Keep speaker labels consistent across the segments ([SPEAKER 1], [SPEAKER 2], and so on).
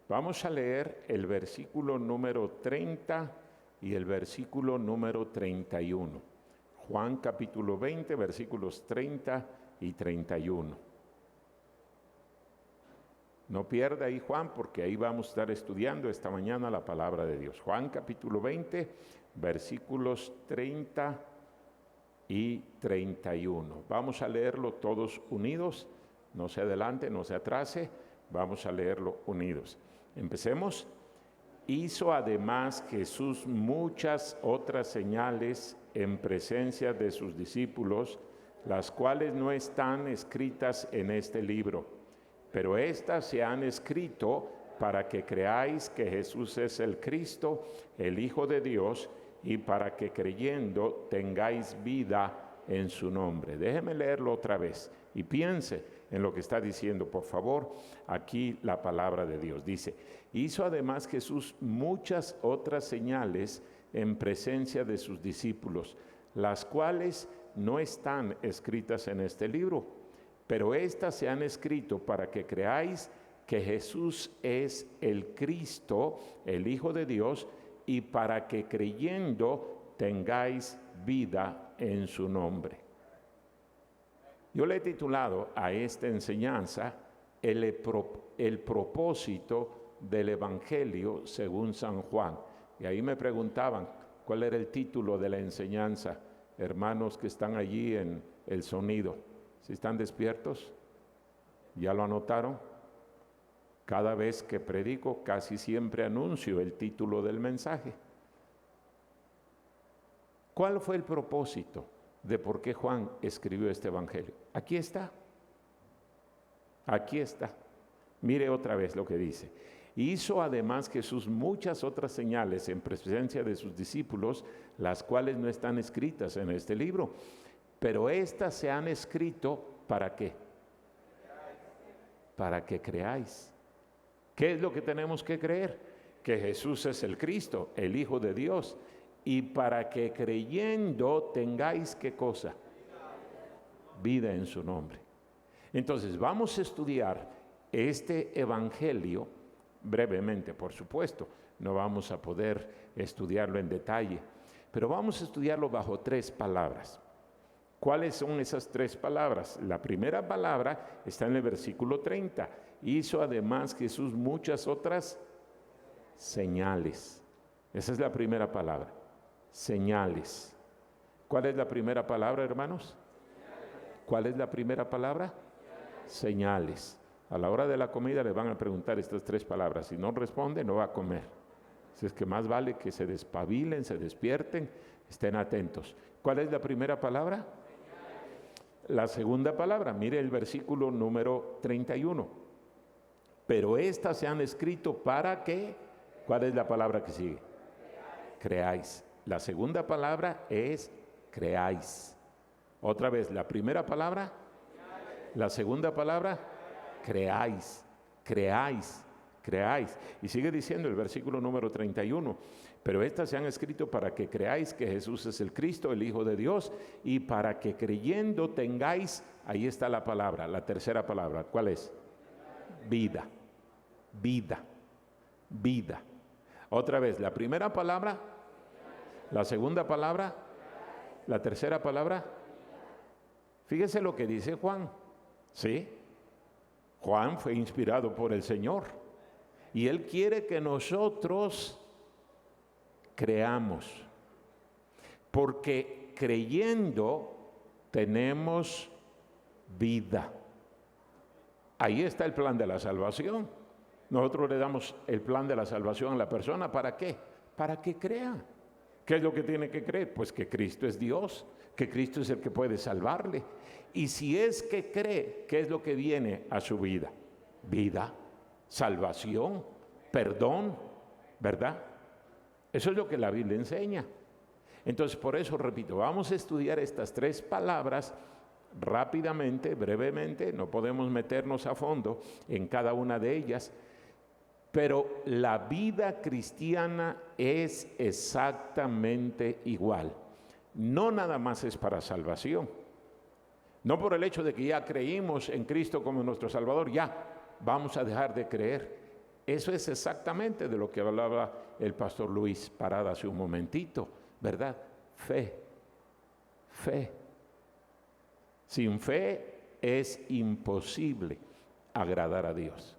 [SPEAKER 1] Vamos a leer el versículo número 30 y el versículo número 31. Juan capítulo 20, versículos 30 y 31. No pierda ahí Juan, porque ahí vamos a estar estudiando esta mañana la palabra de Dios. Juan capítulo 20, versículos 30 y 31. Vamos a leerlo todos unidos, no se adelante, no se atrase, vamos a leerlo unidos. Empecemos. Hizo además Jesús muchas otras señales en presencia de sus discípulos, las cuales no están escritas en este libro, pero estas se han escrito para que creáis que Jesús es el Cristo, el Hijo de Dios, y para que creyendo tengáis vida en su nombre. Déjeme leerlo otra vez y piense en lo que está diciendo, por favor. Aquí la palabra de Dios dice: hizo además Jesús muchas otras señales en presencia de sus discípulos, las cuales no están escritas en este libro, pero estas se han escrito para que creáis que Jesús es el Cristo, el Hijo de Dios, y para que creyendo tengáis vida en su nombre. Yo le he titulado a esta enseñanza el propósito del Evangelio según San Juan. Y ahí me preguntaban cuál era el título de la enseñanza. Hermanos que están allí en el sonido, ¿sí están despiertos? ¿Ya lo anotaron? Cada vez que predico, casi siempre anuncio el título del mensaje. ¿Cuál fue el propósito de por qué Juan escribió este evangelio? Aquí está. Aquí está. Mire otra vez lo que dice. Hizo además Jesús muchas otras señales en presencia de sus discípulos, las cuales no están escritas en este libro, pero estas se han escrito ¿para qué? Para que creáis. ¿Qué es lo que tenemos que creer? Que Jesús es el Cristo, el Hijo de Dios, y para que creyendo tengáis ¿qué cosa? Vida en su nombre. Entonces vamos a estudiar este evangelio brevemente, por supuesto. No vamos a poder estudiarlo en detalle, pero vamos a estudiarlo bajo tres palabras. ¿Cuáles son esas tres palabras? La primera palabra está en el versículo 30. Hizo además Jesús muchas otras señales. Esa es la primera palabra. Señales. ¿Cuál es la primera palabra, hermanos? ¿Cuál es la primera palabra? Señales. A la hora de la comida le van a preguntar estas tres palabras. Si no responde, no va a comer. Así es que más vale que se despabilen, se despierten, estén atentos. ¿Cuál es la primera palabra? La segunda palabra, mire el versículo número 31. Pero estas se han escrito para que, ¿cuál es la palabra que sigue? Creáis. La segunda palabra es creáis. Otra vez, la primera palabra, la segunda palabra, creáis, creáis, creáis. Y sigue diciendo el versículo número 31. Pero estas se han escrito para que creáis que Jesús es el Cristo, el Hijo de Dios, y para que creyendo tengáis, ahí está la palabra, la tercera palabra, ¿cuál es? Vida, vida, vida. Otra vez, la primera palabra, la segunda palabra, la tercera palabra. Fíjese lo que dice Juan, ¿sí? Juan fue inspirado por el Señor y Él quiere que nosotros creamos, porque creyendo tenemos vida. Ahí está el plan de la salvación. Nosotros le damos el plan de la salvación a la persona, ¿para qué? Para que crea. ¿Qué es lo que tiene que creer? Pues que Cristo es Dios, que Cristo es el que puede salvarle. Y si es que cree, ¿qué es lo que viene a su vida? Vida, salvación, perdón, ¿verdad? Eso es lo que la Biblia enseña. Entonces, por eso, repito, vamos a estudiar estas tres palabras rápidamente, brevemente. No podemos meternos a fondo en cada una de ellas, pero la vida cristiana es exactamente igual. No nada más es para salvación. No por el hecho de que ya creímos en Cristo como nuestro Salvador, ya vamos a dejar de creer. Eso es exactamente de lo que hablaba el pastor Luis Parada hace un momentito, ¿verdad? Fe, fe. Sin fe es imposible agradar a Dios.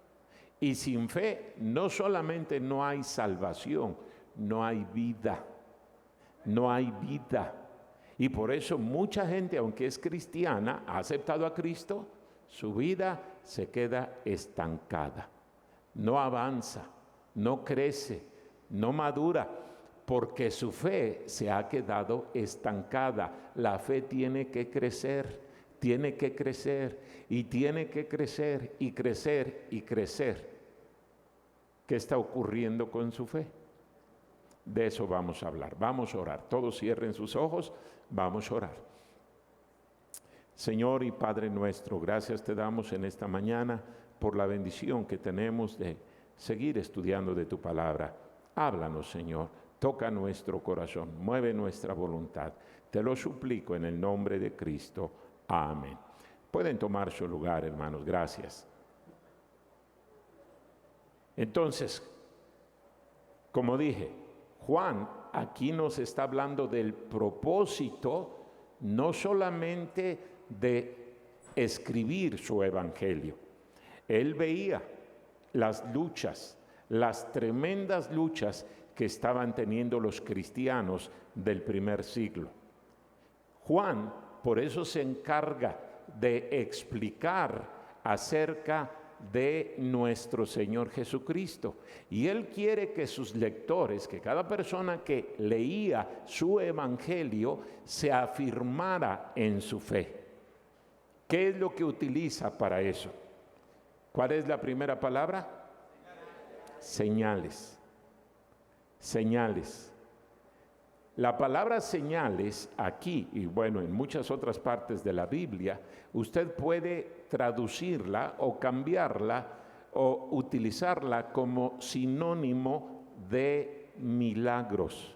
[SPEAKER 1] Y sin fe no solamente no hay salvación, no hay vida. No hay vida. Y por eso mucha gente, aunque es cristiana, ha aceptado a Cristo, su vida se queda estancada. No avanza, no crece, no madura, porque su fe se ha quedado estancada. La fe tiene que crecer, tiene que crecer y tiene que crecer y crecer y crecer. ¿Qué está ocurriendo con su fe? De eso vamos a hablar. Vamos a orar. Todos cierren sus ojos. Vamos a orar. Señor y Padre nuestro, gracias te damos en esta mañana por la bendición que tenemos de seguir estudiando de tu palabra. Háblanos, Señor. Toca nuestro corazón. Mueve nuestra voluntad. Te lo suplico en el nombre de Cristo. Amén. Pueden tomar su lugar, hermanos. Gracias. Entonces, como dije, Juan aquí nos está hablando del propósito no solamente de escribir su evangelio. Él veía las luchas, las tremendas luchas que estaban teniendo los cristianos del primer siglo. Juan por eso se encarga de explicar acerca de nuestro Señor Jesucristo. Y Él quiere que sus lectores, que cada persona que leía su evangelio, se afirmara en su fe. ¿Qué es lo que utiliza para eso? ¿Cuál es la primera palabra? Señales. Señales. La palabra señales aquí, y bueno, en muchas otras partes de la Biblia, usted puede traducirla o cambiarla o utilizarla como sinónimo de milagros.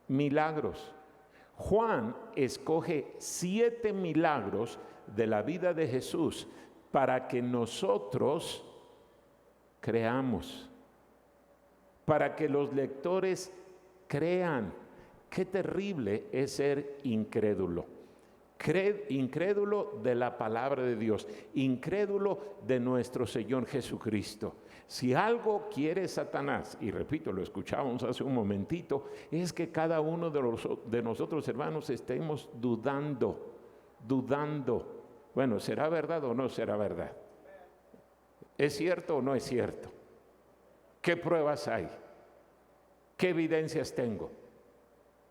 [SPEAKER 1] Milagros. Juan escoge 7 milagros de la vida de Jesús para que nosotros creamos, para que los lectores crean. Qué terrible es ser incrédulo. Incrédulo de la palabra de Dios, incrédulo de nuestro Señor Jesucristo. Si algo quiere Satanás, y repito, lo escuchábamos hace un momentito, es que cada uno de nosotros, hermanos, estemos dudando. Bueno, ¿será verdad o no será verdad? ¿Es cierto o no es cierto? ¿Qué pruebas hay? ¿Qué evidencias tengo?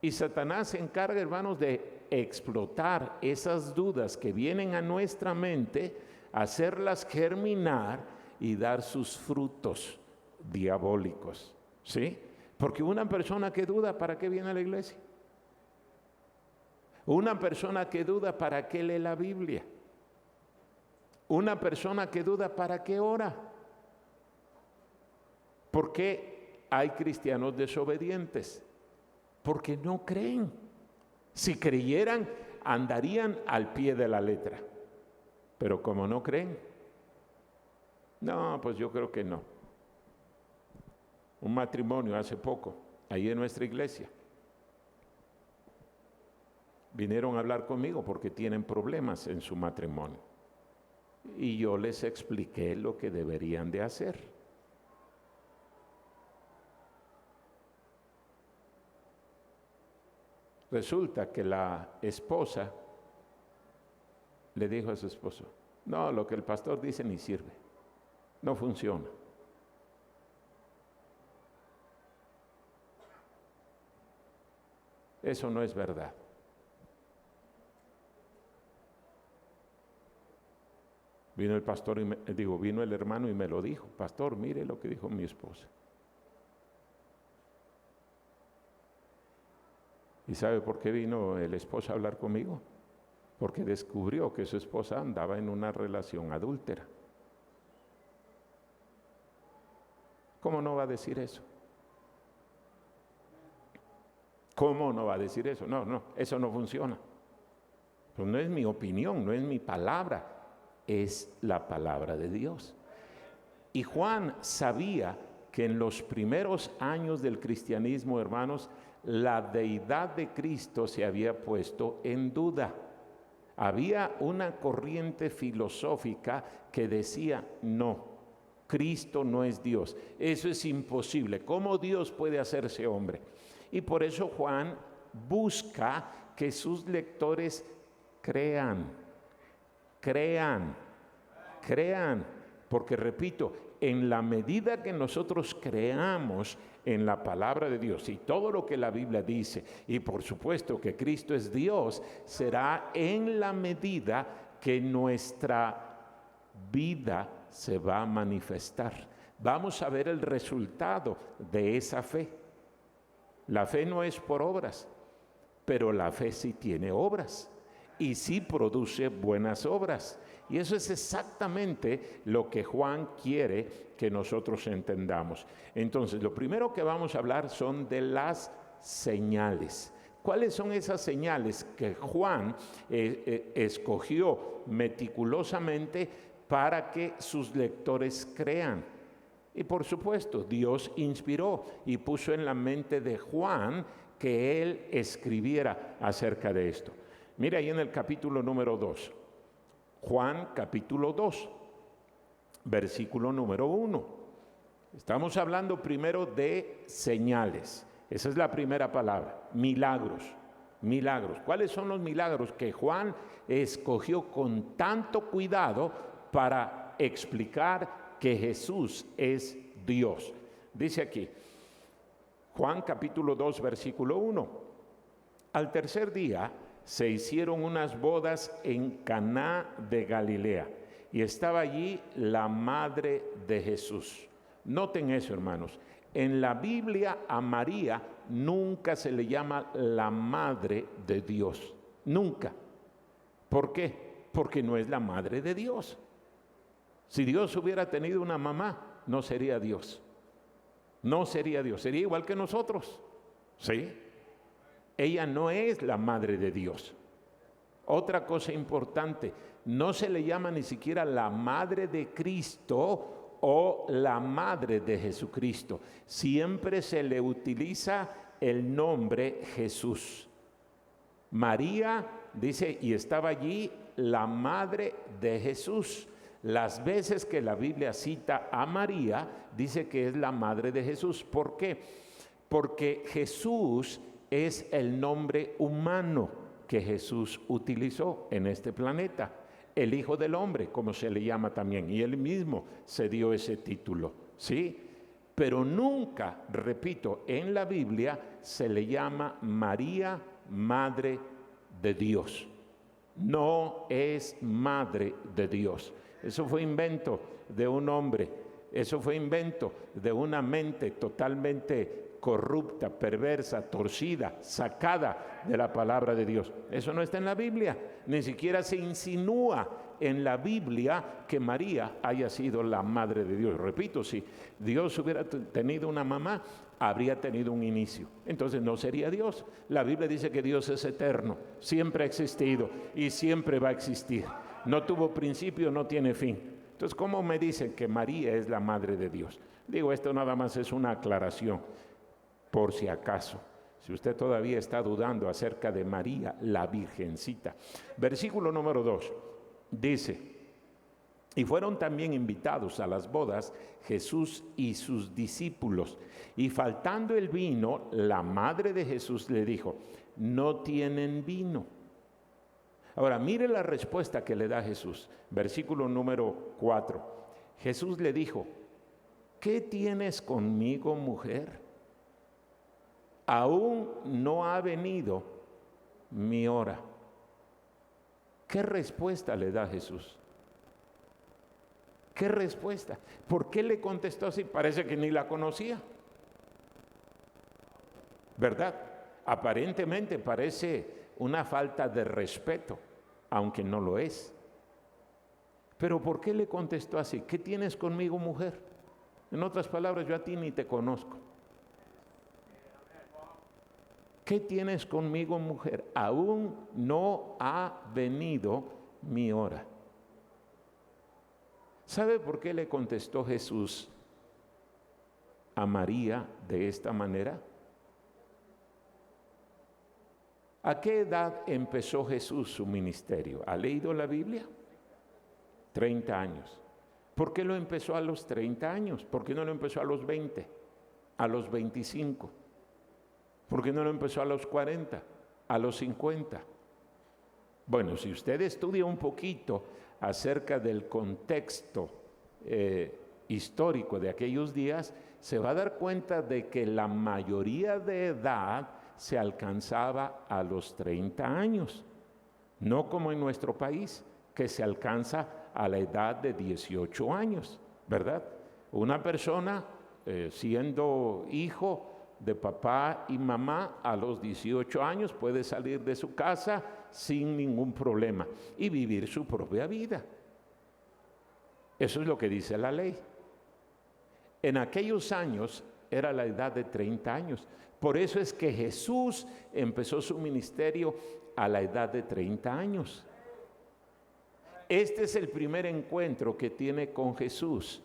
[SPEAKER 1] Y Satanás se encarga, hermanos, de explotar esas dudas que vienen a nuestra mente, hacerlas germinar y dar sus frutos diabólicos, ¿sí? Porque una persona que duda, ¿para qué viene a la iglesia? Una persona que duda, ¿para qué lee la Biblia? Una persona que duda, ¿para qué ora? ¿Por qué hay cristianos desobedientes? Porque no creen. Si creyeran, andarían al pie de la letra. Pero como no creen, no, pues yo creo que no. Un matrimonio hace poco, ahí en nuestra iglesia, vinieron a hablar conmigo porque tienen problemas en su matrimonio. Y yo les expliqué lo que deberían de hacer. Resulta que la esposa le dijo a su esposo, no, lo que el pastor dice ni sirve, no funciona. Eso no es verdad. Vino el pastor vino el hermano y me lo dijo, pastor, mire lo que dijo mi esposa. ¿Y sabe por qué vino el esposo a hablar conmigo? Porque descubrió que su esposa andaba en una relación adúltera. ¿Cómo no va a decir eso? ¿Cómo no va a decir eso? No, eso no funciona. Pues no es mi opinión, no es mi palabra, es la palabra de Dios. Y Juan sabía que en los primeros años del cristianismo, hermanos, la deidad de Cristo se había puesto en duda. Había una corriente filosófica que decía, no, Cristo no es Dios. Eso es imposible. ¿Cómo Dios puede hacerse hombre? Y por eso Juan busca que sus lectores crean, porque repito, en la medida que nosotros creamos en la palabra de Dios y todo lo que la Biblia dice, y por supuesto que Cristo es Dios, será en la medida que nuestra vida se va a manifestar. Vamos a ver el resultado de esa fe. La fe no es por obras, pero la fe sí tiene obras y sí produce buenas obras. Y eso es exactamente lo que Juan quiere que nosotros entendamos. Entonces, lo primero que vamos a hablar son de las señales. ¿Cuáles son esas señales que Juan escogió meticulosamente para que sus lectores crean? Y por supuesto, Dios inspiró y puso en la mente de Juan que él escribiera acerca de esto. Mira ahí en el capítulo número 2. Juan capítulo 2, versículo número 1. Estamos hablando primero de señales. Esa es la primera palabra, milagros. Milagros. ¿Cuáles son los milagros que Juan escogió con tanto cuidado para explicar que Jesús es Dios? Dice aquí, Juan capítulo 2, versículo 1. Al tercer día se hicieron unas bodas en Caná de Galilea y estaba allí la madre de Jesús. Noten eso, hermanos. En la Biblia a María nunca se le llama la madre de Dios. Nunca. ¿Por qué? Porque no es la madre de Dios. Si Dios hubiera tenido una mamá, no sería Dios. No sería Dios. Sería igual que nosotros. ¿Sí? Ella no es la madre de Dios. Otra cosa importante, no se le llama ni siquiera la madre de Cristo o la madre de Jesucristo. Siempre se le utiliza el nombre Jesús. María, dice, y estaba allí la madre de Jesús. Las veces que la Biblia cita a María, dice que es la madre de Jesús. ¿Por qué? Porque Jesús es el nombre humano que Jesús utilizó en este planeta, el Hijo del Hombre, como se le llama también, y él mismo se dio ese título, ¿sí? Pero nunca, repito, en la Biblia se le llama María, Madre de Dios. No es Madre de Dios. Eso fue invento de un hombre, eso fue invento de una mente totalmente corrupta, perversa, torcida, sacada de la palabra de Dios. Eso no está en la Biblia, ni siquiera se insinúa en la Biblia que María haya sido la madre de Dios. Repito, si Dios hubiera tenido una mamá, habría tenido un inicio. Entonces no sería Dios. La Biblia dice que Dios es eterno, siempre ha existido y siempre va a existir. No tuvo principio, no tiene fin. Entonces, ¿cómo me dicen que María es la madre de Dios? Digo, esto nada más es una aclaración. Por si acaso, si usted todavía está dudando acerca de María, la Virgencita. Versículo número 2, dice, y fueron también invitados a las bodas Jesús y sus discípulos. Y faltando el vino, la madre de Jesús le dijo, no tienen vino. Ahora, mire la respuesta que le da Jesús. Versículo número 4. Jesús le dijo, ¿qué tienes conmigo, mujer? Aún no ha venido mi hora. ¿Qué respuesta le da Jesús? ¿Qué respuesta? ¿Por qué le contestó así? Parece que ni la conocía. ¿Verdad? Aparentemente parece una falta de respeto, aunque no lo es. Pero ¿por qué le contestó así? ¿Qué tienes conmigo, mujer? En otras palabras, yo a ti ni te conozco. ¿Qué tienes conmigo, mujer? Aún no ha venido mi hora. ¿Sabe por qué le contestó Jesús a María de esta manera? ¿A qué edad empezó Jesús su ministerio? ¿Ha leído la Biblia? 30 años. ¿Por qué lo empezó a los 30 años? ¿Por qué no lo empezó a los 20? ¿A los 25? ¿Por qué no lo empezó a los 40? ¿A los 50? Bueno, si usted estudia un poquito acerca del contexto histórico de aquellos días, se va a dar cuenta de que la mayoría de edad se alcanzaba a los 30 años, no como en nuestro país, que se alcanza a la edad de 18 años, ¿verdad? Una persona siendo hijo de papá y mamá a los 18 años puede salir de su casa sin ningún problema y vivir su propia vida. Eso es lo que dice la ley. En aquellos años era la edad de 30 años. Por eso es que Jesús empezó su ministerio a la edad de 30 años. Este es el primer encuentro que tiene con Jesús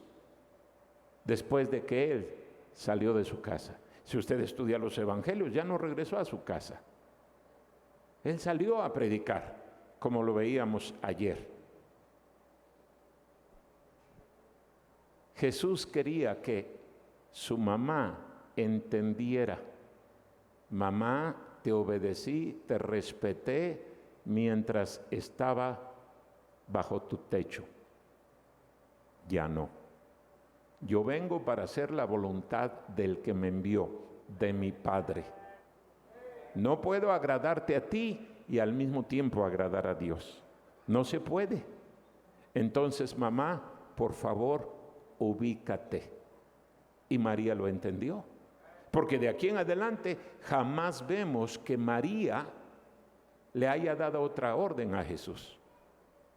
[SPEAKER 1] después de que Él salió de su casa. Si usted estudia los evangelios, ya no regresó a su casa. Él salió a predicar, como lo veíamos ayer. Jesús quería que su mamá entendiera: mamá, te obedecí, te respeté mientras estaba bajo tu techo. Ya no. Yo vengo para hacer la voluntad del que me envió, de mi Padre. No puedo agradarte a ti y al mismo tiempo agradar a Dios. No se puede. Entonces, mamá, por favor, ubícate. Y María lo entendió. Porque de aquí en adelante jamás vemos que María le haya dado otra orden a Jesús.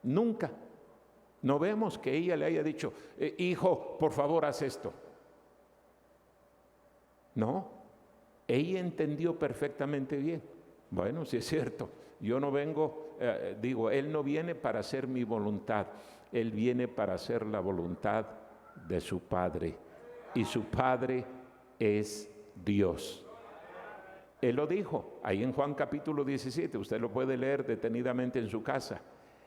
[SPEAKER 1] Nunca. No vemos que ella le haya dicho: hijo, por favor, haz esto. No, ella entendió perfectamente bien. Bueno, sí es cierto, yo no vengo, Él no viene para hacer mi voluntad, Él viene para hacer la voluntad de su Padre. Y su Padre es Dios. Él lo dijo ahí en Juan capítulo 17, usted lo puede leer detenidamente en su casa.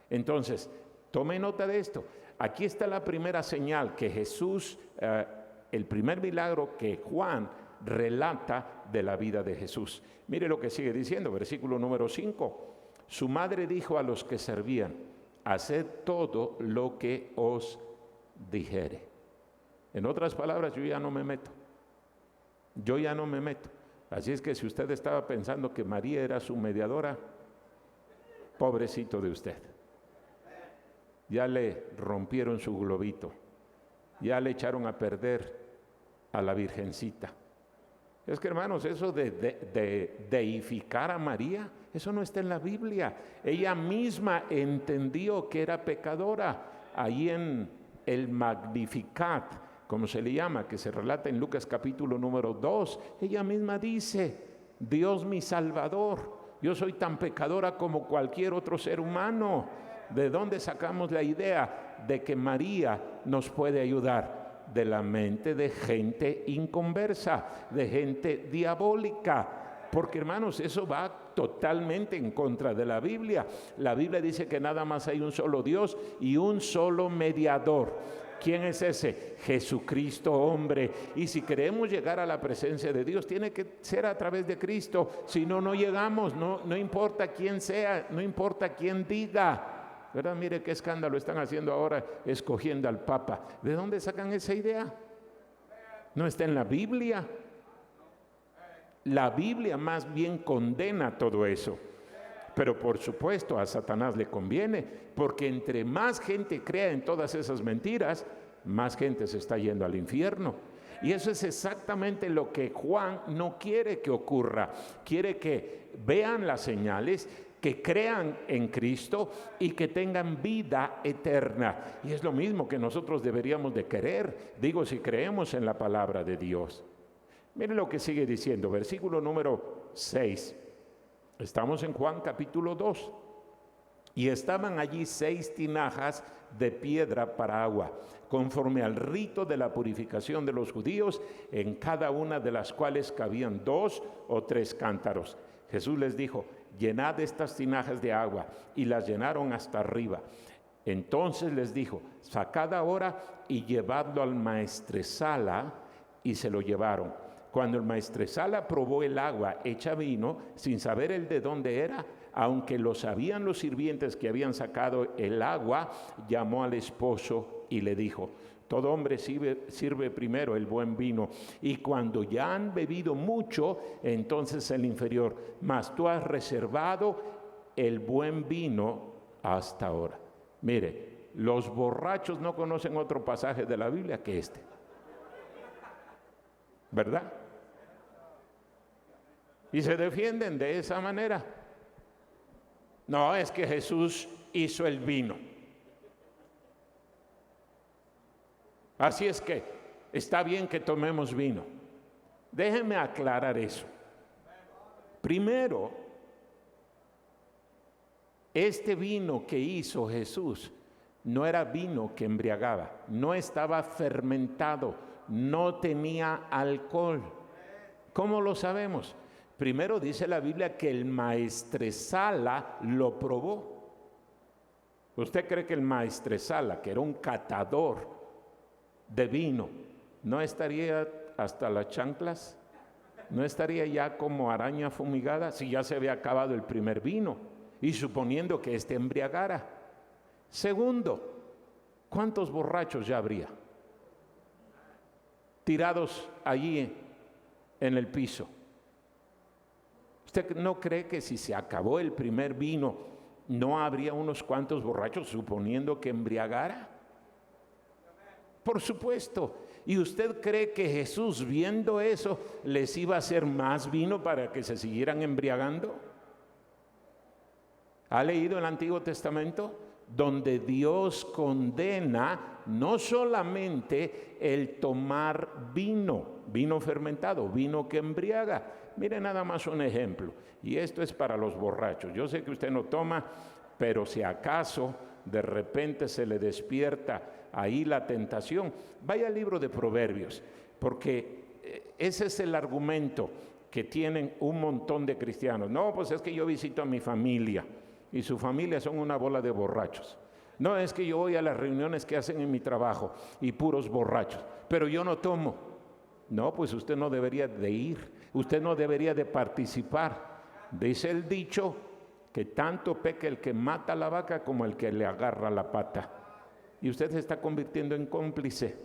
[SPEAKER 1] Entonces, tome nota de esto. Aquí está la primera señal que Jesús, el primer milagro que Juan relata de la vida de Jesús. Mire lo que sigue diciendo, versículo número 5. Su madre dijo a los que servían: haced todo lo que os dijere. En otras palabras, yo ya no me meto. Yo ya no me meto. Así es que si usted estaba pensando que María era su mediadora, pobrecito de usted. Ya le rompieron su globito, ya le echaron a perder a la Virgencita. Es que, hermanos, eso de deificar a María, eso no está en la Biblia. Ella misma entendió que era pecadora. Ahí en el Magnificat, como se le llama, que se relata en Lucas capítulo número 2, ella misma dice: Dios mi Salvador, yo soy tan pecadora como cualquier otro ser humano. ¿De dónde sacamos la idea de que María nos puede ayudar? De la mente de gente inconversa, de gente diabólica. Porque, hermanos, eso va totalmente en contra de la Biblia. La Biblia dice que nada más hay un solo Dios y un solo mediador. ¿Quién es ese? Jesucristo, hombre. Y si queremos llegar a la presencia de Dios, tiene que ser a través de Cristo. Si no, no llegamos. No importa quién sea, no importa quién diga. ¿Verdad? Mire qué escándalo están haciendo ahora escogiendo al Papa. ¿De dónde sacan esa idea? No está en la Biblia. La Biblia más bien condena todo eso. Pero por supuesto a Satanás le conviene, porque entre más gente crea en todas esas mentiras, más gente se está yendo al infierno. Y eso es exactamente lo que Juan no quiere que ocurra. Quiere que vean las señales, que crean en Cristo y que tengan vida eterna. Y es lo mismo que nosotros deberíamos de querer, digo, si creemos en la palabra de Dios. Miren lo que sigue diciendo, versículo número 6. Estamos en Juan capítulo 2. Y estaban allí 6 tinajas de piedra para agua, conforme al rito de la purificación de los judíos, en cada una de las cuales cabían 2 o 3 cántaros. Jesús les dijo: llenad estas tinajas de agua, y las llenaron hasta arriba. Entonces les dijo: sacad ahora y llevadlo al maestresala, y se lo llevaron. Cuando el maestresala probó el agua hecha vino, sin saber él de dónde era, aunque lo sabían los sirvientes que habían sacado el agua, llamó al esposo y le dijo: todo hombre sirve primero el buen vino, y cuando ya han bebido mucho, entonces el inferior. Mas tú has reservado el buen vino hasta ahora. Mire, los borrachos no conocen otro pasaje de la Biblia que este, ¿verdad? Y se defienden de esa manera. No, es que Jesús hizo el vino. Así es que está bien que tomemos vino. Déjenme aclarar eso. Primero, este vino que hizo Jesús no era vino que embriagaba, no estaba fermentado, no tenía alcohol. ¿Cómo lo sabemos? Primero dice la Biblia que el maestresala lo probó. ¿Usted cree que el maestresala, que era un catador de vino, no estaría hasta las chanclas? ¿No estaría ya como araña fumigada si ya se había acabado el primer vino y suponiendo que éste embriagara? Segundo, ¿cuántos borrachos ya habría tirados allí en el piso? ¿Usted no cree que si se acabó el primer vino no habría unos cuantos borrachos suponiendo que embriagara? Por supuesto. ¿Y usted cree que Jesús, viendo eso, les iba a hacer más vino para que se siguieran embriagando? ¿Ha leído el Antiguo Testamento? Donde Dios condena no solamente el tomar vino fermentado, vino que embriaga. Mire nada más un ejemplo, y esto es para los borrachos. Yo sé que usted no toma, pero si acaso de repente se le despierta ahí la tentación, vaya al libro de Proverbios, porque ese es el argumento que tienen un montón de cristianos. No, pues es que yo visito a mi familia y su familia son una bola de borrachos. No, es que yo voy a las reuniones que hacen en mi trabajo y puros borrachos, pero yo no tomo. No, pues usted no debería de ir, usted no debería de participar. Dice el dicho que tanto peca el que mata a la vaca como el que le agarra la pata. Y usted se está convirtiendo en cómplice.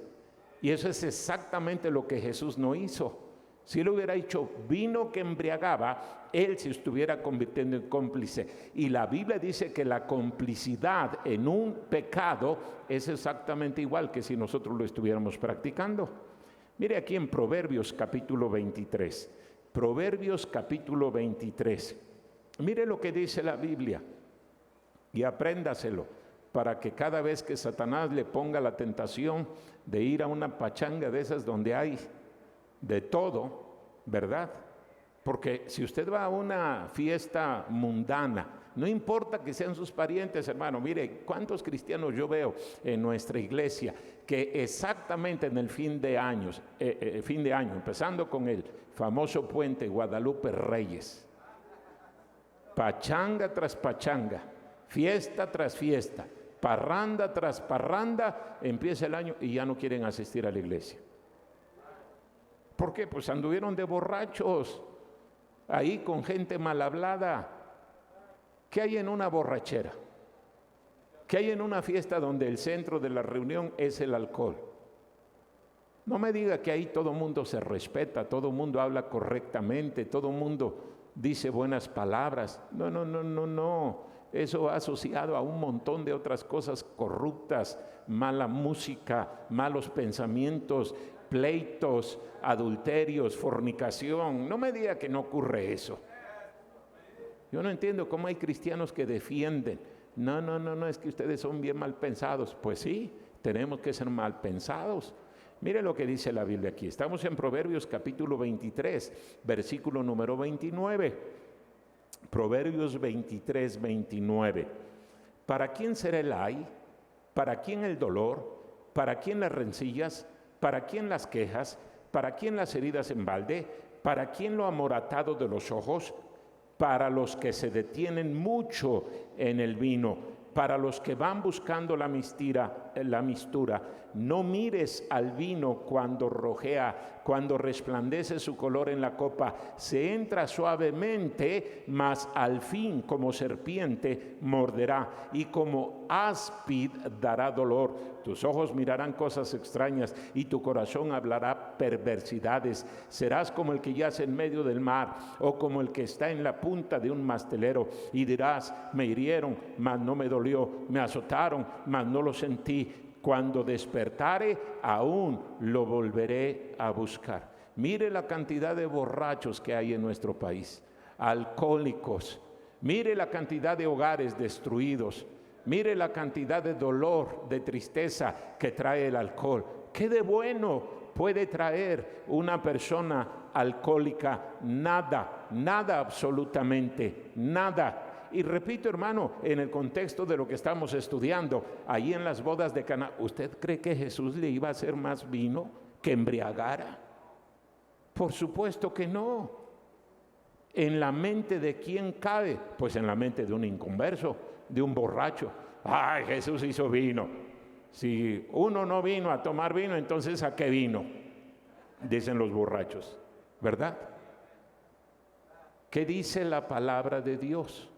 [SPEAKER 1] Y eso es exactamente lo que Jesús no hizo. Si él hubiera hecho vino que embriagaba, él se estuviera convirtiendo en cómplice. Y la Biblia dice que la complicidad en un pecado es exactamente igual que si nosotros lo estuviéramos practicando. Mire aquí en Proverbios capítulo 23. Proverbios capítulo 23. Mire lo que dice la Biblia y apréndaselo para que cada vez que Satanás le ponga la tentación de ir a una pachanga de esas donde hay de todo, ¿verdad? Porque si usted va a una fiesta mundana, no importa que sean sus parientes, hermano, mire cuántos cristianos yo veo en nuestra iglesia que exactamente en el fin de año, empezando con el famoso puente Guadalupe Reyes, pachanga tras pachanga, fiesta tras fiesta, parranda tras parranda, empieza el año y ya no quieren asistir a la iglesia. ¿Por qué? Pues anduvieron de borrachos, ahí con gente mal hablada. ¿Qué hay en una borrachera? ¿Qué hay en una fiesta donde el centro de la reunión es el alcohol? No me diga que ahí todo mundo se respeta, todo mundo habla correctamente, todo mundo dice buenas palabras. No. Eso va asociado a un montón de otras cosas corruptas, mala música, malos pensamientos, pleitos, adulterios, fornicación. No me diga que no ocurre eso. Yo no entiendo cómo hay cristianos que defienden. No, es que ustedes son bien mal pensados. Pues sí, tenemos que ser mal pensados. Mire lo que dice la Biblia aquí. Estamos en Proverbios capítulo 23, versículo número 29. Proverbios 23, 29. ¿Para quién será el ay? ¿Para quién el dolor? ¿Para quién las rencillas? ¿Para quién las quejas? ¿Para quién las heridas en balde? ¿Para quién lo amoratado de los ojos? Para los que se detienen mucho en el vino, para los que van buscando la mistura. No mires al vino cuando rojea, cuando resplandece su color en la copa. Se entra suavemente, mas al fin como serpiente morderá y como áspid dará dolor. Tus ojos mirarán cosas extrañas y tu corazón hablará perversidades. Serás como el que yace en medio del mar o como el que está en la punta de un mastelero y dirás: me hirieron, mas no me dolió, me azotaron, mas no lo sentí. Cuando despertare, aún lo volveré a buscar. Mire la cantidad de borrachos que hay en nuestro país, alcohólicos. Mire la cantidad de hogares destruidos. Mire la cantidad de dolor, de tristeza que trae el alcohol. ¿Qué de bueno puede traer una persona alcohólica? Nada, nada, absolutamente nada. Y repito, hermano, en el contexto de lo que estamos estudiando, ahí en las bodas de Caná, ¿usted cree que Jesús le iba a hacer más vino que embriagara? Por supuesto que no. ¿En la mente de quién cabe? Pues en la mente de un inconverso, de un borracho. ¡Ay, Jesús hizo vino! Si uno no vino a tomar vino, entonces ¿a qué vino? Dicen los borrachos, ¿verdad? ¿Qué dice la palabra de Dios?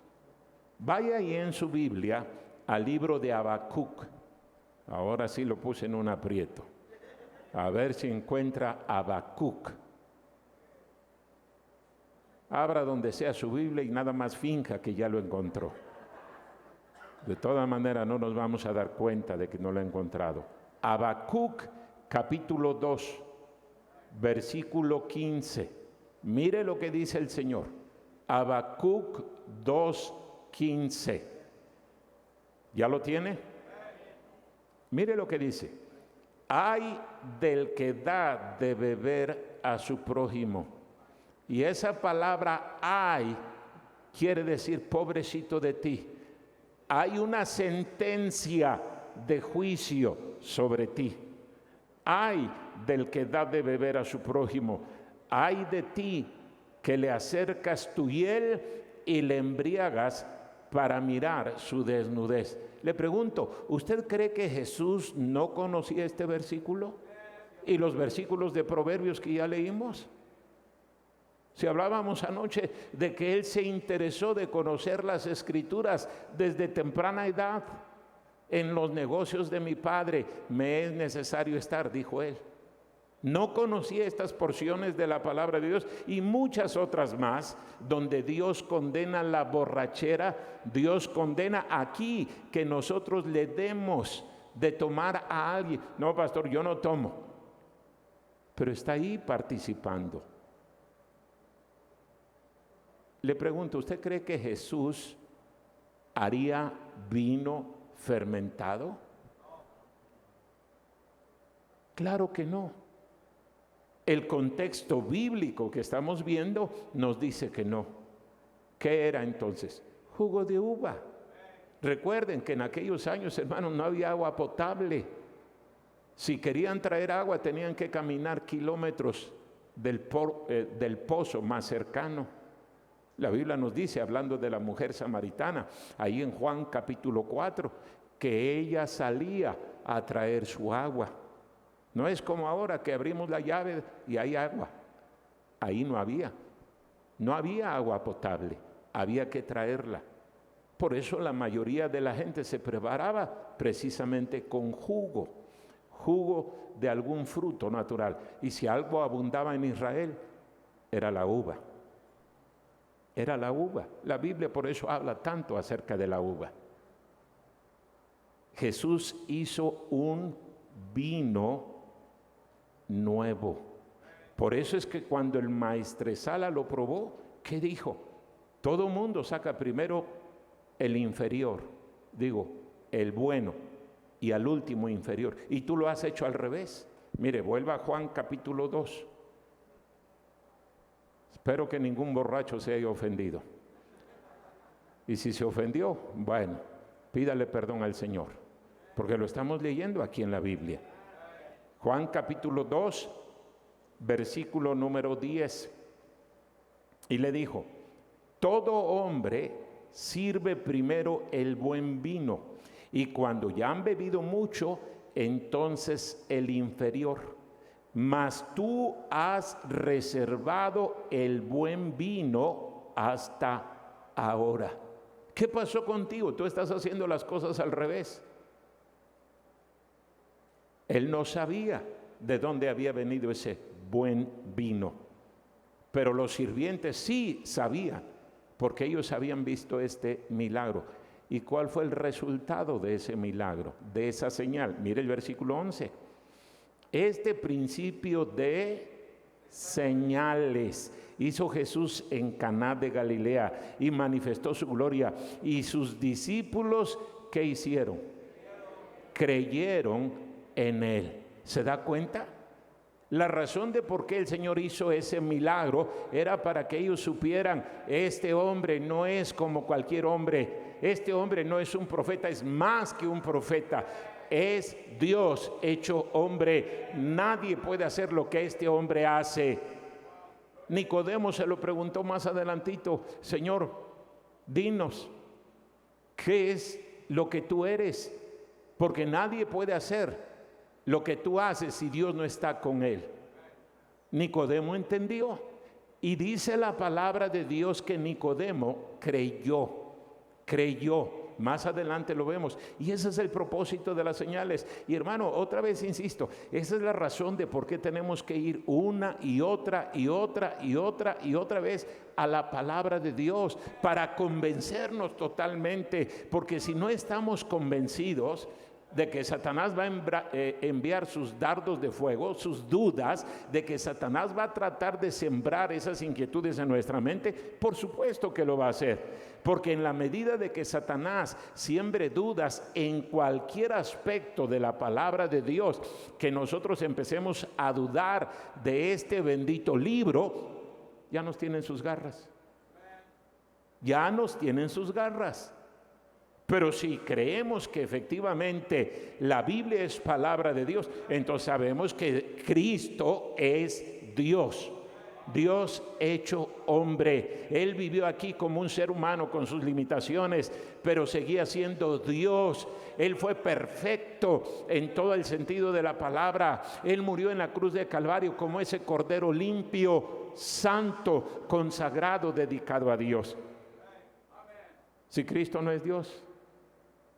[SPEAKER 1] Vaya ahí en su Biblia al libro de Habacuc. Ahora sí lo puse en un aprieto. A ver si encuentra Habacuc. Abra donde sea su Biblia y nada más finja que ya lo encontró. De todas maneras no nos vamos a dar cuenta de que no lo ha encontrado. Habacuc capítulo 2, versículo 15. Mire lo que dice el Señor. Habacuc 2:15. ¿Ya lo tiene? Mire lo que dice. Ay del que da de beber a su prójimo. Y esa palabra ay quiere decir pobrecito de ti. Hay una sentencia de juicio sobre ti. Ay del que da de beber a su prójimo. Ay de ti que le acercas tu hiel y le embriagas para mirar su desnudez. Le pregunto, ¿usted cree que Jesús no conocía este versículo? ¿Y los versículos de Proverbios que ya leímos? Si hablábamos anoche de que él se interesó de conocer las Escrituras desde temprana edad. En los negocios de mi padre me es necesario estar, dijo él. No conocía estas porciones de la palabra de Dios y muchas otras más, donde Dios condena la borrachera. Dios condena aquí que nosotros le demos de tomar a alguien. No, pastor, yo no tomo, pero está ahí participando. Le pregunto, ¿usted cree que Jesús haría vino fermentado? Claro que no. El contexto bíblico que estamos viendo nos dice que no. ¿Qué era entonces? Jugo de uva. Recuerden que en aquellos años, hermanos, no había agua potable. Si querían traer agua, tenían que caminar kilómetros del pozo más cercano. La Biblia nos dice, hablando de la mujer samaritana, ahí en Juan capítulo 4, que ella salía a traer su agua. No es como ahora que abrimos la llave y hay agua. Ahí no había agua potable, había que traerla. Por eso la mayoría de la gente se preparaba precisamente con jugo de algún fruto natural. Y si algo abundaba en Israel, era la uva. Era la uva. La Biblia por eso habla tanto acerca de la uva. Jesús hizo un vino nuevo. Por eso es que cuando el maestresala lo probó, ¿qué dijo? Todo mundo saca primero el inferior, el bueno, y al último inferior. Y tú lo has hecho al revés. Mire, vuelva a Juan capítulo 2. Espero que ningún borracho se haya ofendido. Y si se ofendió, bueno, Pídale perdón al Señor, porque lo estamos leyendo aquí en la Biblia. Juan capítulo 2, versículo número 10. Y le dijo: todo hombre sirve primero el buen vino, y cuando ya han bebido mucho, entonces el inferior. Mas tú has reservado el buen vino hasta ahora. ¿Qué pasó contigo? Tú estás haciendo las cosas al revés. Él no sabía de dónde había venido ese buen vino, pero los sirvientes sí sabían, porque ellos habían visto este milagro. ¿Y cuál fue el resultado de ese milagro, de esa señal? Mire el versículo 11. Este principio de señales hizo Jesús en Caná de Galilea y manifestó su gloria. Y sus discípulos, ¿qué hicieron? Creyeron en él. ¿Se da cuenta? La razón de por qué el Señor hizo ese milagro era para que ellos supieran: este hombre no es como cualquier hombre, este hombre no es un profeta, es más que un profeta, es Dios hecho hombre. Nadie puede hacer lo que este hombre hace. Nicodemo se lo preguntó más adelantito: Señor, dinos, ¿qué es lo que tú eres? Porque nadie puede hacer lo que tú haces si Dios no está con él. Nicodemo entendió, y dice la palabra de Dios que Nicodemo creyó. Más adelante lo vemos, y ese es el propósito de las señales. Y hermano, otra vez insisto, esa es la razón de por qué tenemos que ir una y otra vez a la palabra de Dios, para convencernos totalmente, porque si no estamos convencidos de que Satanás va a enviar sus dardos de fuego, sus dudas, de que Satanás va a tratar de sembrar esas inquietudes en nuestra mente, por supuesto que lo va a hacer, porque en la medida de que Satanás siembre dudas en cualquier aspecto de la palabra de Dios, que nosotros empecemos a dudar de este bendito libro, ya nos tienen sus garras. Pero si creemos que efectivamente la Biblia es palabra de Dios, entonces sabemos que Cristo es Dios, Dios hecho hombre. Él vivió aquí como un ser humano con sus limitaciones, pero seguía siendo Dios. Él fue perfecto en todo el sentido de la palabra. Él murió en la cruz de Calvario como ese cordero limpio, santo, consagrado, dedicado a Dios. Si Cristo no es Dios,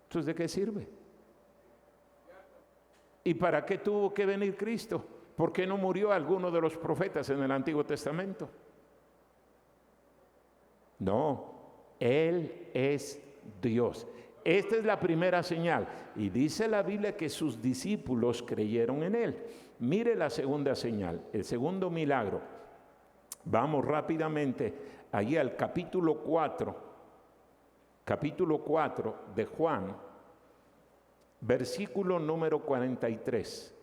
[SPEAKER 1] entonces ¿de qué sirve? ¿Y para qué tuvo que venir Cristo? ¿Por qué no murió alguno de los profetas en el Antiguo Testamento? No, Él es Dios. Esta es la primera señal. Y dice la Biblia que sus discípulos creyeron en Él. Mire la segunda señal, el segundo milagro. Vamos rápidamente allí al capítulo 4 de Juan, versículo número 43.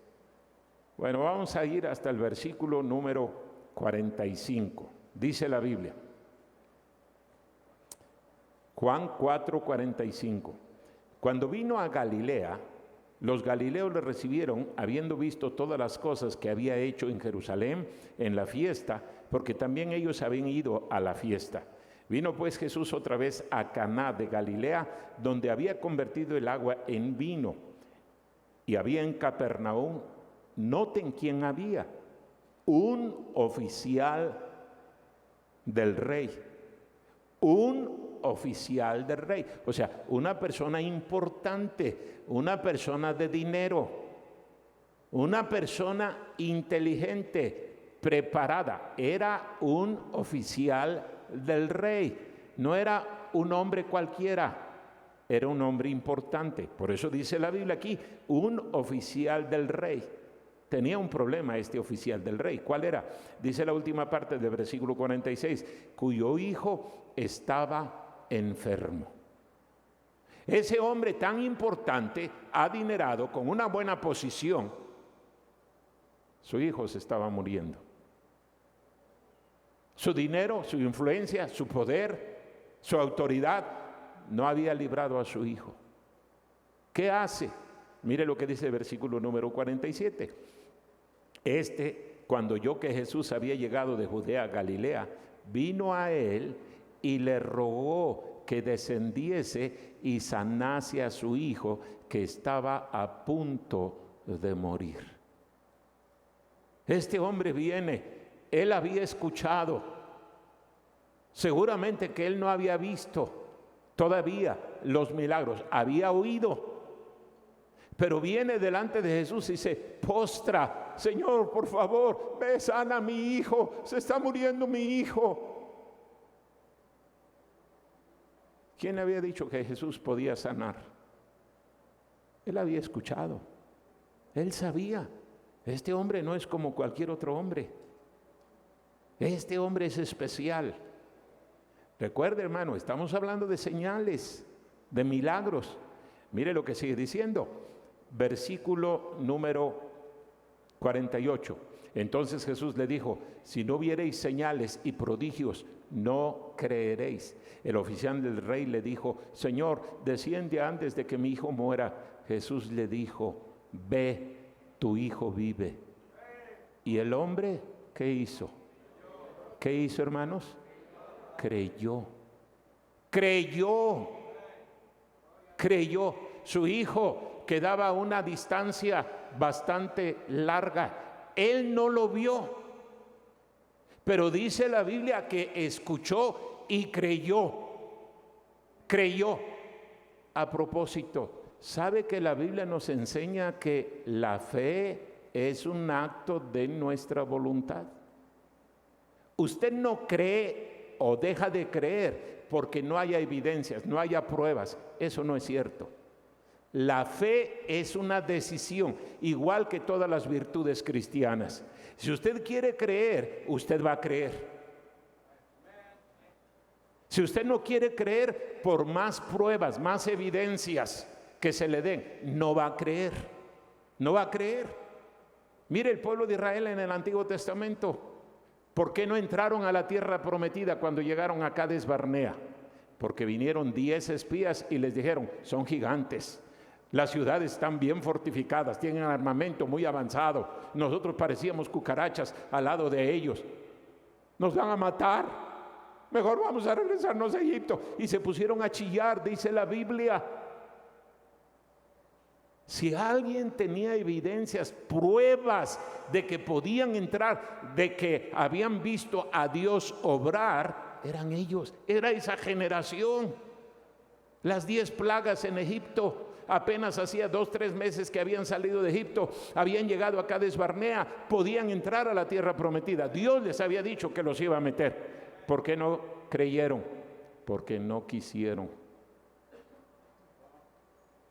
[SPEAKER 1] Bueno, vamos a ir hasta el versículo número 45. Dice la Biblia, Juan 4:45. Cuando vino a Galilea, los galileos le recibieron, habiendo visto todas las cosas que había hecho en Jerusalén en la fiesta, porque también ellos habían ido a la fiesta. Vino pues Jesús otra vez a Caná de Galilea, donde había convertido el agua en vino. Y había en Capernaum, noten quién había, un oficial del rey. Un oficial del rey, o sea, una persona importante, una persona de dinero, una persona inteligente, preparada. Era un oficial del rey, no era un hombre cualquiera, era un hombre importante. Por eso dice la Biblia aquí, un oficial del rey. Tenía un problema este oficial del rey. ¿Cuál era? Dice la última parte del versículo 46, cuyo hijo estaba enfermo. Ese hombre tan importante, adinerado, con una buena posición, su hijo se estaba muriendo. Su dinero, su influencia, su poder, su autoridad no había librado a su hijo. ¿Qué hace? Mire lo que dice el versículo número 47. Cuando oyó que Jesús había llegado de Judea a Galilea, vino a él y le rogó que descendiese y sanase a su hijo, que estaba a punto de morir. Este hombre viene, él había escuchado, seguramente que él no había visto todavía los milagros, había oído, pero viene delante de Jesús y se postra: Señor, por favor, ve, sana a mi hijo, se está muriendo mi hijo. ¿Quién había dicho que Jesús podía sanar? Él había escuchado, él sabía. Este hombre no es como cualquier otro hombre, este hombre es especial. Recuerde, hermano, estamos hablando de señales, de milagros. Mire lo que sigue diciendo, versículo número 48. Entonces Jesús le dijo: si no viereis señales y prodigios, no creeréis. El oficial del rey le dijo: Señor, desciende antes de que mi hijo muera. Jesús le dijo: ve, tu hijo vive. Y el hombre, ¿qué hizo? ¿Qué hizo, hermanos? Creyó. Su hijo quedaba a una distancia bastante larga. Él no lo vio, pero dice la Biblia que escuchó y creyó. A propósito, ¿sabe que la Biblia nos enseña que la fe es un acto de nuestra voluntad? Usted no cree o deja de creer porque no haya evidencias, no haya pruebas. Eso no es cierto. La fe es una decisión, igual que todas las virtudes cristianas. Si usted quiere creer, usted va a creer. Si usted no quiere creer, por más pruebas, más evidencias que se le den, no va a creer. Mire el pueblo de Israel en el Antiguo Testamento. ¿Por qué no entraron a la tierra prometida cuando llegaron a Cades Barnea? Porque vinieron 10 espías y les dijeron: son gigantes. Las ciudades están bien fortificadas, tienen armamento muy avanzado. Nosotros parecíamos cucarachas al lado de ellos. Nos van a matar. Mejor vamos a regresarnos a Egipto. Y se pusieron a chillar, dice la Biblia. Si alguien tenía evidencias, pruebas de que podían entrar, de que habían visto a Dios obrar, eran ellos, era esa generación. Las 10 plagas en Egipto, apenas hacía 2-3 meses que habían salido de Egipto, habían llegado a Cades Barnea, podían entrar a la tierra prometida. Dios les había dicho que los iba a meter. ¿Por qué no creyeron? Porque no quisieron.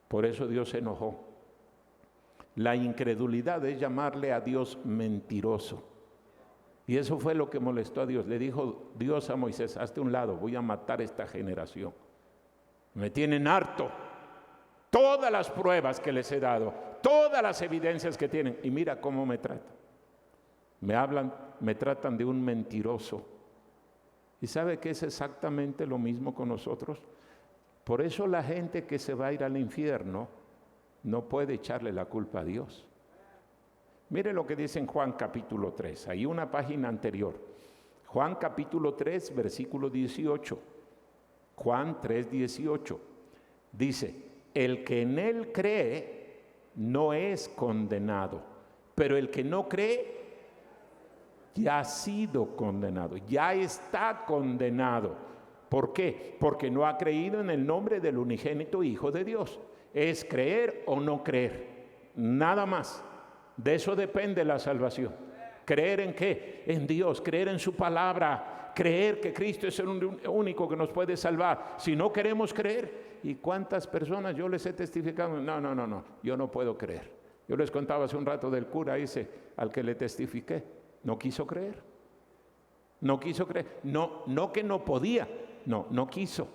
[SPEAKER 1] Por eso Dios se enojó. La incredulidad es llamarle a Dios mentiroso. Y eso fue lo que molestó a Dios. Le dijo Dios a Moisés: hazte un lado, voy a matar a esta generación. Me tienen harto. Todas las pruebas que les he dado, todas las evidencias que tienen, y mira cómo me tratan. Me tratan de un mentiroso. ¿Y sabe que es exactamente lo mismo con nosotros? Por eso la gente que se va a ir al infierno no puede echarle la culpa a Dios. Mire lo que dice en Juan capítulo 3, ahí una página anterior. Juan capítulo 3, versículo 18. Juan 3, 18. Dice: el que en él cree no es condenado, pero el que no cree ya ha sido condenado, ya está condenado. ¿Por qué? Porque no ha creído en el nombre del unigénito Hijo de Dios. Es creer o no creer, nada más. De eso depende la salvación. ¿Creer en qué? En Dios, creer en su palabra, creer que Cristo es el único que nos puede salvar. Si no queremos creer, ¿y cuántas personas yo les he testificado? No, yo no puedo creer. Yo les contaba hace un rato del cura ese al que le testifiqué. No quiso creer. No que no podía. No quiso.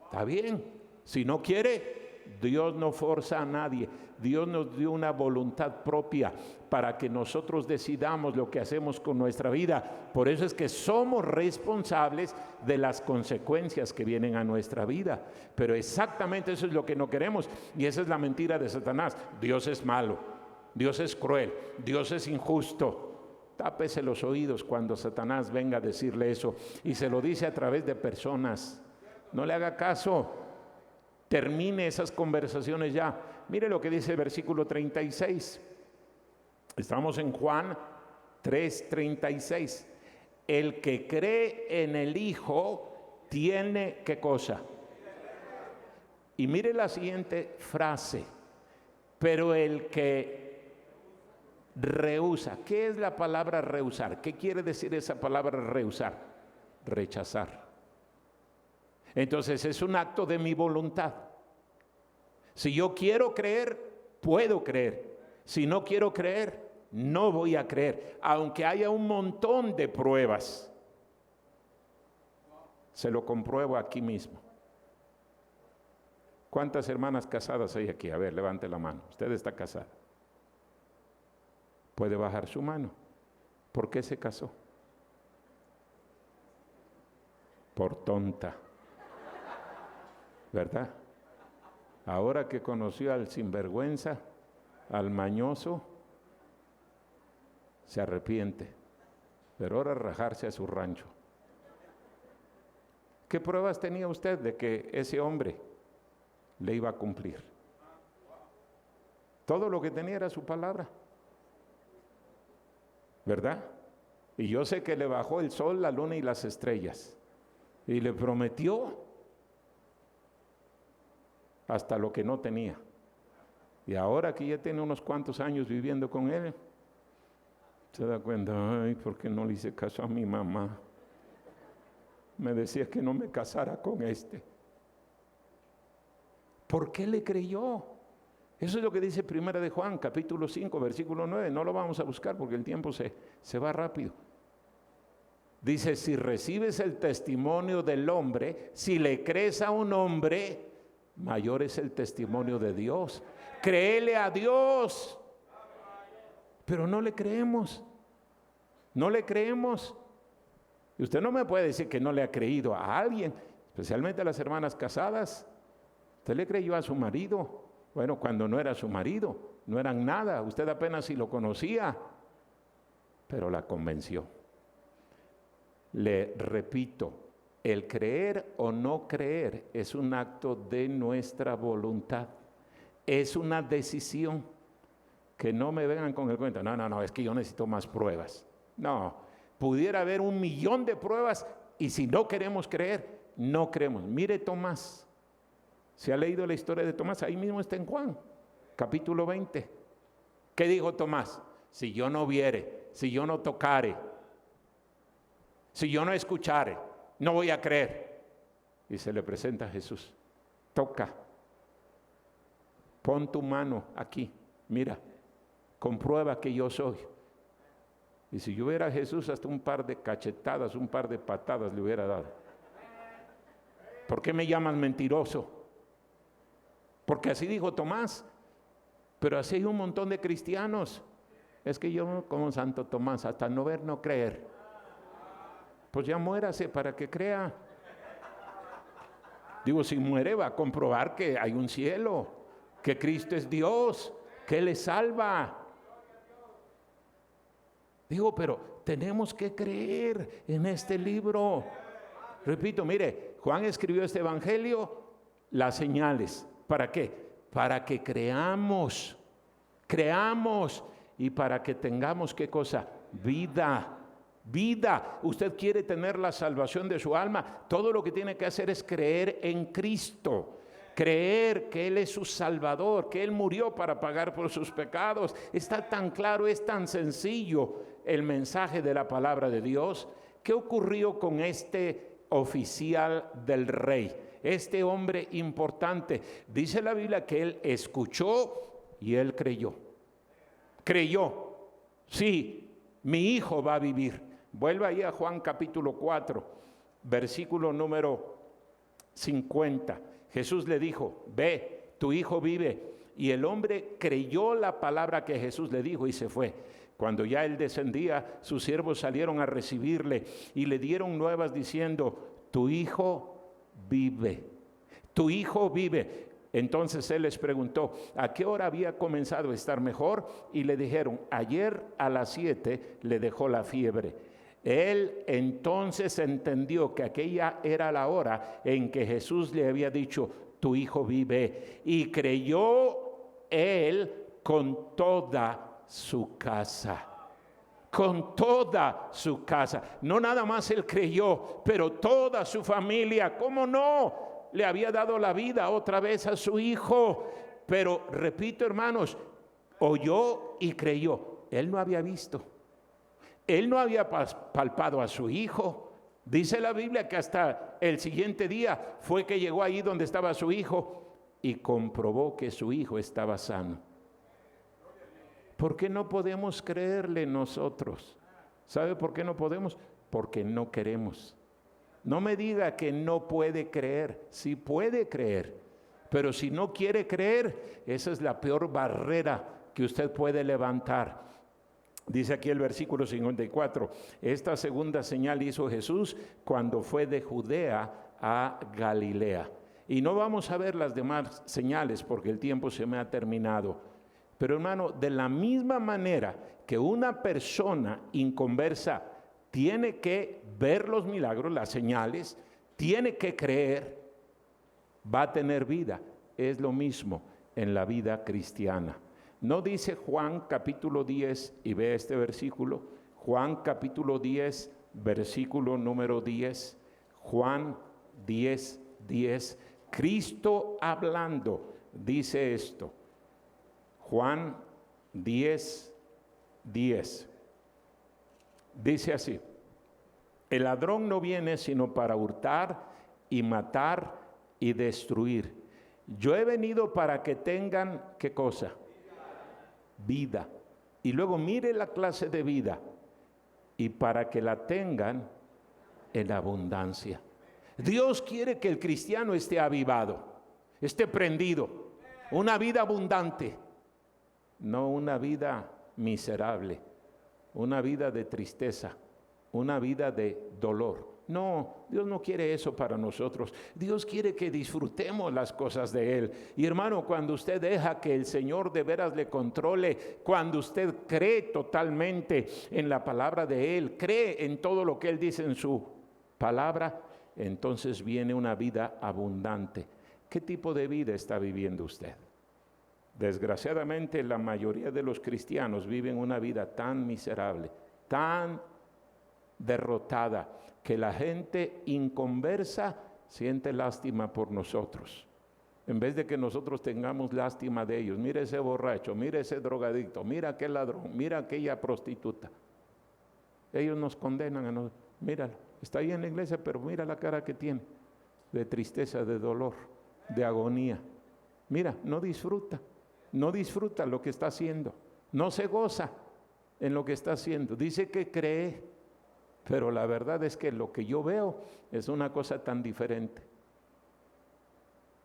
[SPEAKER 1] Está bien. Si no quiere, Dios no forza a nadie. Dios nos dio una voluntad propia para que nosotros decidamos lo que hacemos con nuestra vida. Por eso es que somos responsables de las consecuencias que vienen a nuestra vida. Pero exactamente eso es lo que no queremos, y esa es la mentira de Satanás. Dios es malo, Dios es cruel, Dios es injusto. Tápese los oídos cuando Satanás venga a decirle eso, y se lo dice a través de personas. No le haga caso. Termine esas conversaciones ya. Mire lo que dice el versículo 36. Estamos en Juan 3:36. El que cree en el Hijo tiene ¿qué cosa? Y mire la siguiente frase. Pero el que rehúsa. ¿Qué es la palabra rehusar? ¿Qué quiere decir esa palabra rehusar? Rechazar. Entonces es un acto de mi voluntad. Si yo quiero creer, puedo creer. Si no quiero creer, no voy a creer. Aunque haya un montón de pruebas. Se lo compruebo aquí mismo. ¿Cuántas hermanas casadas hay aquí? A ver, levante la mano. Usted está casada. Puede bajar su mano. ¿Por qué se casó? Por tonta. ¿Verdad? Ahora que conoció al sinvergüenza, al mañoso, se arrepiente. Pero ahora rajarse a su rancho. ¿Qué pruebas tenía usted de que ese hombre le iba a cumplir? Todo lo que tenía era su palabra. ¿Verdad? Y yo sé que le bajó el sol, la luna y las estrellas. Y le prometió hasta lo que no tenía. Y ahora que ya tiene unos cuantos años viviendo con él, se da cuenta, ay, ¿por qué no le hice caso a mi mamá? Me decía que no me casara con este. ¿Por qué le creyó? Eso es lo que dice Primera de Juan, capítulo 5, versículo 9. No lo vamos a buscar porque el tiempo se va rápido. Dice, si recibes el testimonio del hombre, si le crees a un hombre, mayor es el testimonio de Dios. Créele a Dios. Pero no le creemos. No le creemos. Y usted no me puede decir que no le ha creído a alguien, especialmente a las hermanas casadas. Usted le creyó a su marido. Bueno, cuando no era su marido, no eran nada. Usted apenas si lo conocía, pero la convenció. Le repito, el creer o no creer es un acto de nuestra voluntad. Es una decisión. Que no me vengan con el cuento. No, es que yo necesito más pruebas. No, pudiera haber 1,000,000 de pruebas y si no queremos creer, no creemos. Mire Tomás. ¿Se ha leído la historia de Tomás? Ahí mismo está en Juan, capítulo 20. ¿Qué dijo Tomás? Si yo no viere, si yo no tocare, si yo no escuchare, no voy a creer. Y se le presenta a Jesús. Toca. Pon tu mano aquí. Mira, comprueba que yo soy. Y si yo hubiera a Jesús, hasta un par de cachetadas, un par de patadas le hubiera dado. ¿Por qué me llaman mentiroso? Porque así dijo Tomás. Pero así hay un montón de cristianos. Es que yo como Santo Tomás, hasta no ver, no creer. Pues ya muérase para que crea. Digo, si muere va a comprobar que hay un cielo, que Cristo es Dios, que Él le salva. Digo, pero tenemos que creer en este libro. Repito, mire, Juan escribió este evangelio, las señales. ¿Para qué? Para que creamos y para que tengamos, ¿qué cosa? Vida. Usted quiere tener la salvación de su alma, todo lo que tiene que hacer es creer en Cristo. Creer que Él es su Salvador, que Él murió para pagar por sus pecados. Está tan claro, es tan sencillo el mensaje de la palabra de Dios. ¿Qué ocurrió con este oficial del rey? Este hombre importante. Dice la Biblia que él escuchó y él creyó. Creyó. Sí, mi hijo va a vivir. Vuelva ahí a Juan capítulo 4, versículo número 50. Jesús le dijo, ve, tu hijo vive. Y el hombre creyó la palabra que Jesús le dijo y se fue. Cuando ya él descendía, sus siervos salieron a recibirle y le dieron nuevas diciendo, tu hijo vive, tu hijo vive. Entonces él les preguntó, ¿a qué hora había comenzado a estar mejor? Y le dijeron, ayer a las 7 le dejó la fiebre. Él entonces entendió que aquella era la hora en que Jesús le había dicho, tu hijo vive. Y creyó él con toda su casa. Con toda su casa. No nada más él creyó, pero toda su familia. ¿Cómo no? Le había dado la vida otra vez a su hijo. Pero repito, hermanos, oyó y creyó. Él no había visto. Él no había palpado a su hijo. Dice la Biblia que hasta el siguiente día fue que llegó ahí donde estaba su hijo y comprobó que su hijo estaba sano. ¿Por qué no podemos creerle nosotros? ¿Sabe por qué no podemos? Porque no queremos. No me diga que no puede creer. Sí puede creer, pero si no quiere creer, esa es la peor barrera que usted puede levantar. Dice aquí el versículo 54, esta segunda señal hizo Jesús cuando fue de Judea a Galilea. Y no vamos a ver las demás señales porque el tiempo se me ha terminado. Pero hermano, de la misma manera que una persona inconversa tiene que ver los milagros, las señales, tiene que creer, va a tener vida. Es lo mismo en la vida cristiana. ¿No dice Juan capítulo 10 y ve este versículo? Juan capítulo 10, versículo número 10. Juan 10, 10. Cristo hablando dice esto. Juan 10, 10. Dice así: el ladrón no viene sino para hurtar y matar y destruir. Yo he venido para que tengan, ¿qué cosa? Vida. Y luego mire la clase de vida. Y para que la tengan en abundancia. Dios quiere que el cristiano esté avivado, esté prendido, una vida abundante, no una vida miserable, una vida de tristeza, una vida de dolor. No, Dios no quiere eso para nosotros. Dios quiere que disfrutemos las cosas de Él. Y hermano, cuando usted deja que el Señor de veras le controle, cuando usted cree totalmente en la palabra de Él, cree en todo lo que Él dice en su palabra, entonces viene una vida abundante. ¿Qué tipo de vida está viviendo usted? Desgraciadamente, la mayoría de los cristianos viven una vida tan miserable, tan derrotada, que la gente inconversa siente lástima por nosotros. En vez de que nosotros tengamos lástima de ellos, mira ese borracho, mira ese drogadicto, mira aquel ladrón, mira aquella prostituta. Ellos nos condenan a nosotros. Míralo, está ahí en la iglesia, pero mira la cara que tiene, de tristeza, de dolor, de agonía. Mira, no disfruta lo que está haciendo, no se goza en lo que está haciendo. Dice que cree, pero la verdad es que lo que yo veo es una cosa tan diferente.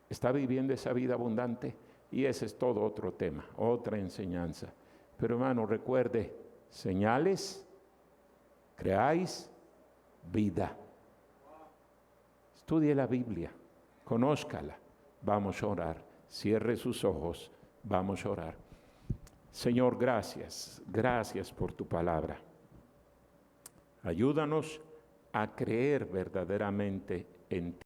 [SPEAKER 1] Está viviendo esa vida abundante y ese es todo otro tema, otra enseñanza. Pero hermano, recuerde, señales, creáis vida. Estudie la Biblia, conózcala. Vamos a orar. Cierre sus ojos. Vamos a orar. Señor, gracias. Gracias por tu palabra. Ayúdanos a creer verdaderamente en ti.